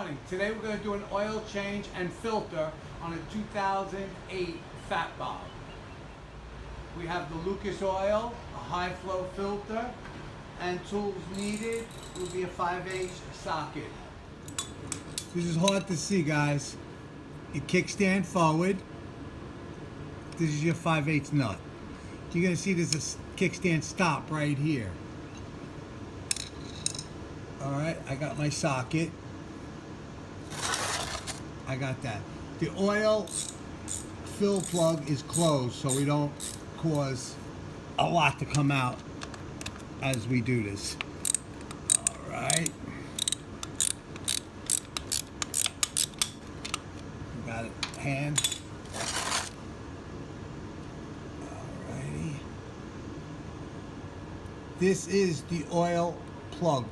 morning. Today we're going to do an oil change and filter on a 2008 Fat Bob. We have the Lucas oil, a high flow filter, and tools needed will be a 5/8 socket. This is hard to see, guys. Your kickstand forward. This is your 5/8 nut. You're going to see there's a kickstand stop right here. Alright, I got my socket. I got that. The oil fill plug is closed so we don't cause a lot to come out as we do this. Alright. Got it. Hand. Alrighty. This is the oil plug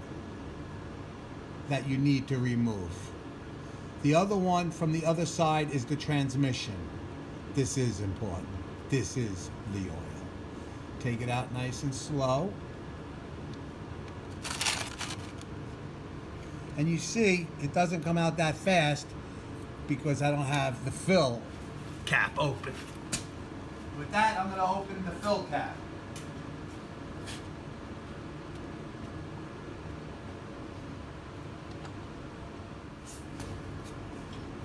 that you need to remove. The other one from the other side is the transmission. This is important. This is the oil. Take it out nice and slow. And you see, it doesn't come out that fast because I don't have the fill cap open. With that, I'm going to open the fill cap.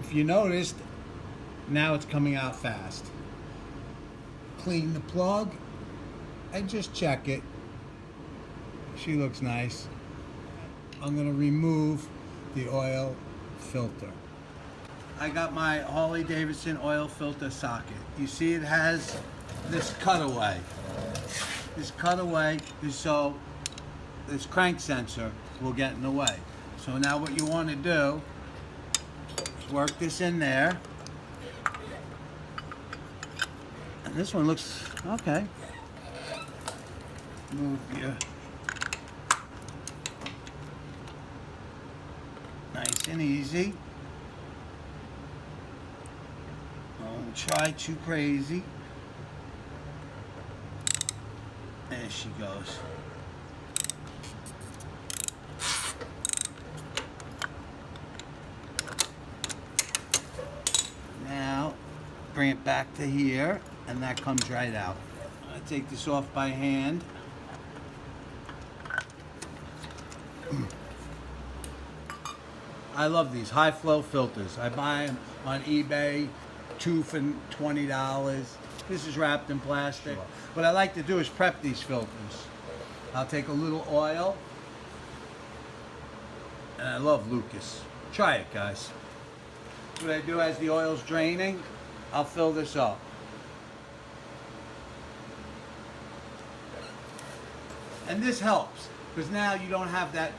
If you noticed, now it's coming out fast. Clean the plug and just check it. She looks nice. I'm going to remove the oil filter. I got my Harley Davidson oil filter socket. You see it has this cutaway. This cutaway is so this crank sensor will get in the way. So now what you want to do, work this in there. And this one looks okay. Move your nice and easy. Don't try too crazy. There she goes. Bring it back to here, and that comes right out. I take this off by hand. I love these high flow filters. I buy them on eBay, 2 for $20. This is wrapped in plastic. Sure. What I like to do is prep these filters. I'll take a little oil, and I love Lucas. Try it, guys. What I do as the oil's draining, I'll fill this up. And this helps because now you don't have that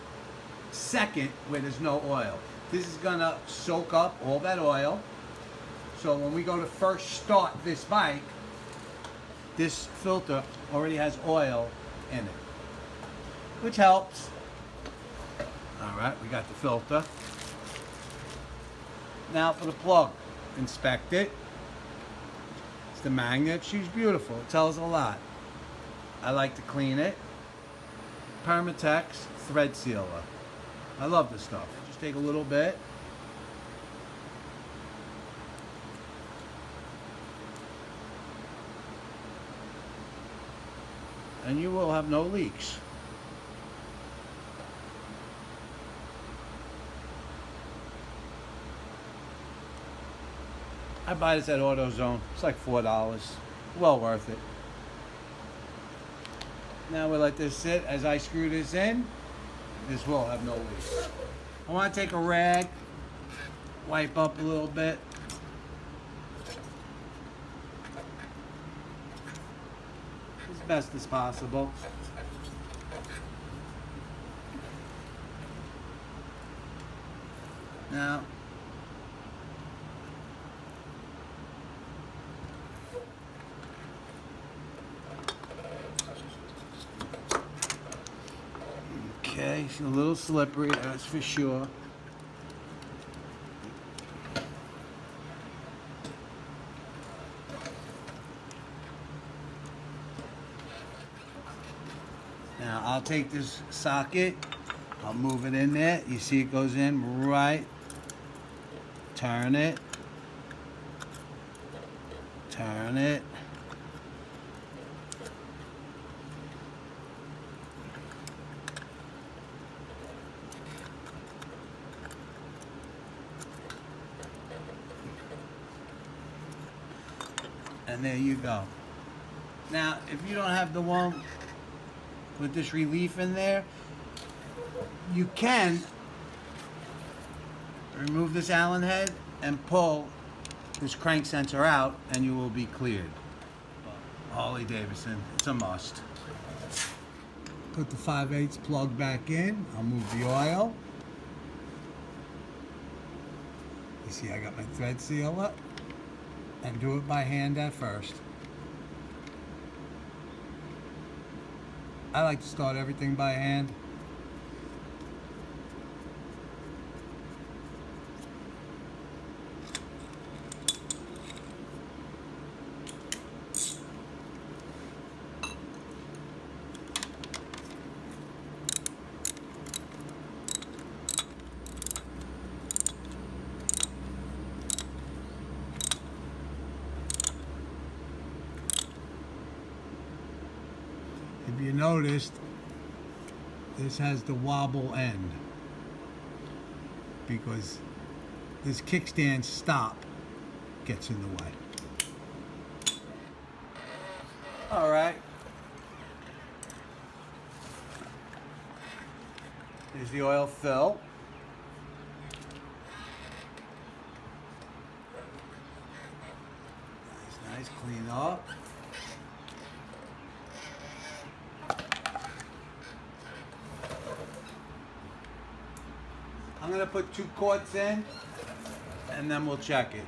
second where there's no oil. This is gonna soak up all that oil. So when we go to first start this bike, this filter already has oil in it, which helps. All right, we got the filter. Now for the plug, inspect it. It's the magnet. She's beautiful. It tells a lot. I like to clean it. Permatex thread sealer. I love this stuff. Just take a little bit. And you will have no leaks. I buy this at AutoZone. It's like $4. Well worth it. Now we'll let this sit as I screw this in. This will have no leaks. I want to take a rag, wipe up a little bit. As best as possible. Now, okay, she's a little slippery, that's for sure. Now I'll take this socket, I'll move it in there. You see it goes in right Turn it. Turn it. And there you go. Now, if you don't have the one with this relief in there, you can remove this Allen head and pull this crank sensor out and you will be cleared. Harley Davidson, it's a must. Put the 5/8 plug back in. I'll move the oil. You see I got my thread sealer. And do it by hand at first. I like to start everything by hand. If you noticed, this has the wobble end because this kickstand stop gets in the way. All right. Here's the oil fill. Nice, clean up. I'm going to put 2 quarts in, and then we'll check it.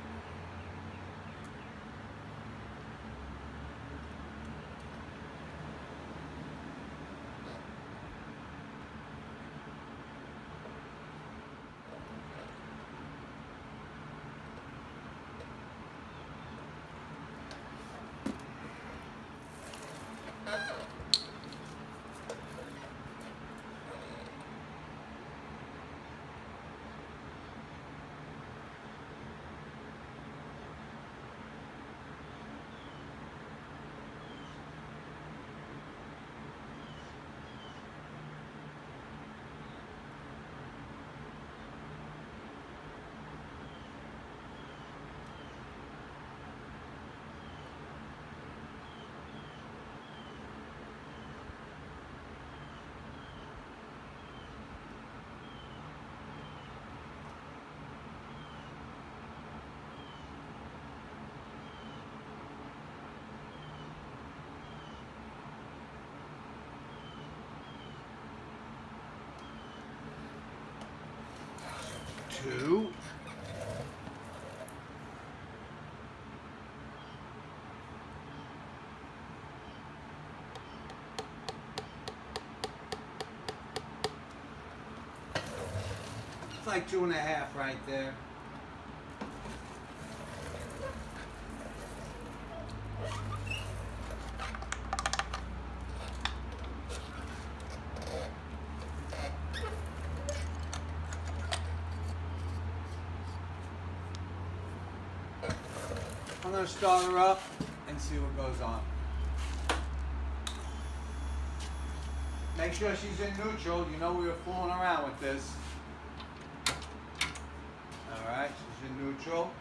Two. It's like 2.5 right there. I'm going to start her up and see what goes on. Make sure she's in neutral. You know we were fooling around with this. Alright, she's in neutral.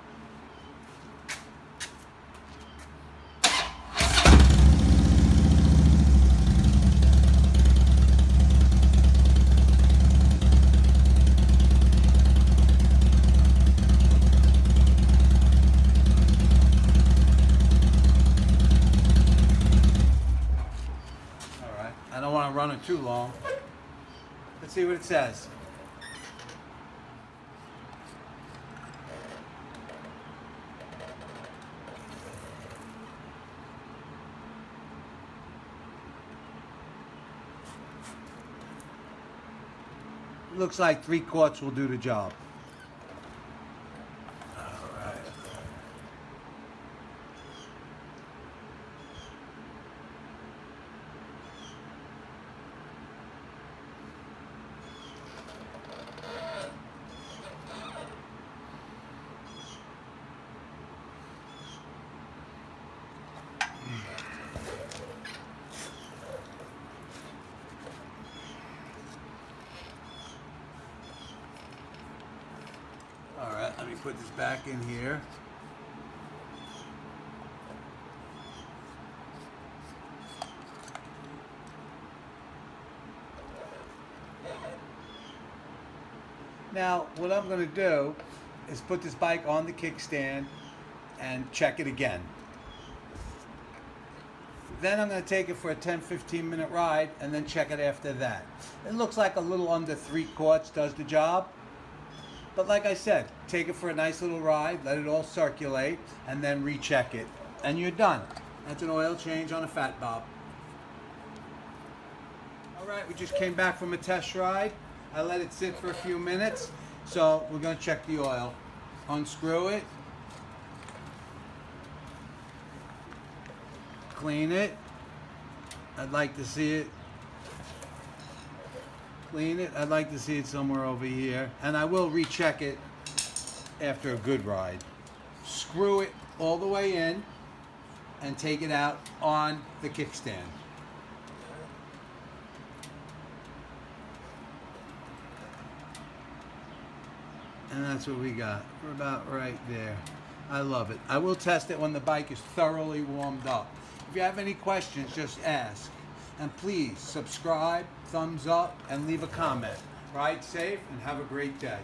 I don't want to run it too long. Let's see what it says. Looks like 3 quarts will do the job. Let me put this back in here. Now, what I'm going to do is put this bike on the kickstand and check it again. Then I'm going to take it for a 10-15 minute ride and then check it after that. It looks like a little under 3 quarts does the job. But like I said, take it for a nice little ride, let it all circulate, and then recheck it. And you're done. That's an oil change on a fat bob. Alright, we just came back from a test ride. I let it sit for a few minutes. So we're going to check the oil. Unscrew it. Clean it. I'd like to see it. Clean it. I'd like to see it somewhere over here. And I will recheck it after a good ride. Screw it all the way in and take it out on the kickstand. And that's what we got. We're about right there. I love it. I will test it when the bike is thoroughly warmed up. If you have any questions, just ask. And please subscribe, thumbs up, and leave a comment. Ride safe and have a great day.